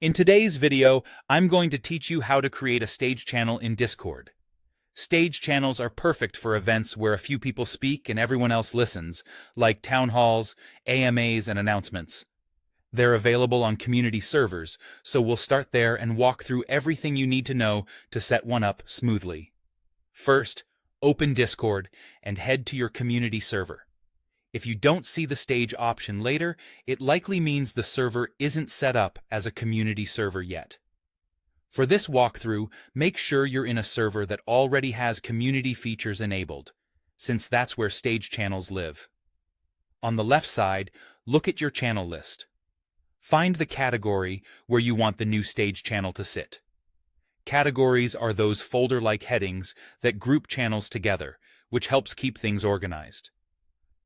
In today's video, I'm going to teach you how to create a stage channel in Discord. Stage channels are perfect for events where a few people speak and everyone else listens, like town halls, AMAs, and announcements. They're available on community servers, so we'll start there and walk through everything you need to know to set one up smoothly. First, open Discord and head to your community server. If you don't see the stage option later, it likely means the server isn't set up as a community server yet. For this walkthrough, make sure you're in a server that already has community features enabled, since that's where stage channels live. On the left side, look at your channel list. Find the category where you want the new stage channel to sit. Categories are those folder-like headings that group channels together, which helps keep things organized.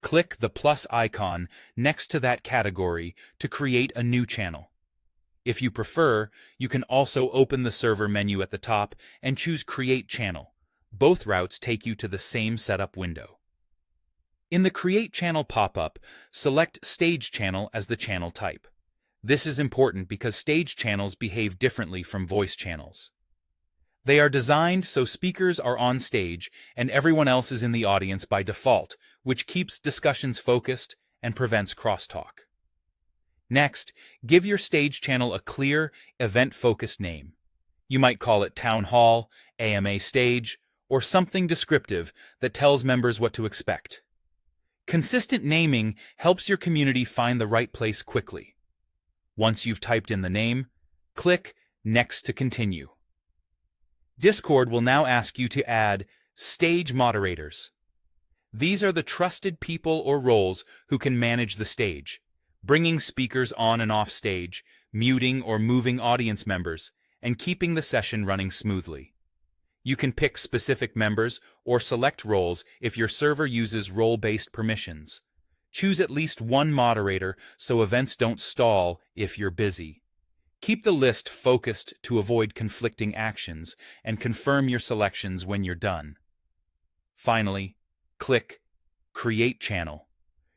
Click the plus icon next to that category to create a new channel. If you prefer, you can also open the server menu at the top and choose Create Channel. Both routes take you to the same setup window. In the Create Channel pop-up, select Stage Channel as the channel type. This is important because stage channels behave differently from voice channels. They are designed so speakers are on stage and everyone else is in the audience by default, which keeps discussions focused and prevents crosstalk. Next, give your stage channel a clear, event-focused name. You might call it Town Hall, AMA Stage, or something descriptive that tells members what to expect. Consistent naming helps your community find the right place quickly. Once you've typed in the name, click Next to continue. Discord will now ask you to add stage moderators. These are the trusted people or roles who can manage the stage, bringing speakers on and off stage, muting or moving audience members, and keeping the session running smoothly. You can pick specific members or select roles if your server uses role-based permissions. Choose at least one moderator so events don't stall if you're busy. Keep the list focused to avoid conflicting actions and confirm your selections when you're done. Finally, click Create Channel.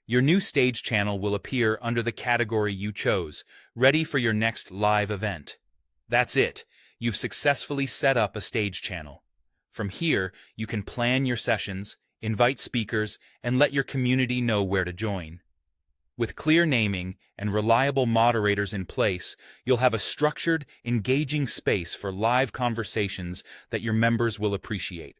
Your new stage channel will appear under the category you chose, ready for your next live event. That's it. You've successfully set up a stage channel. From here, you can plan your sessions, invite speakers, and let your community know where to join. With clear naming and reliable moderators in place, you'll have a structured, engaging space for live conversations that your members will appreciate.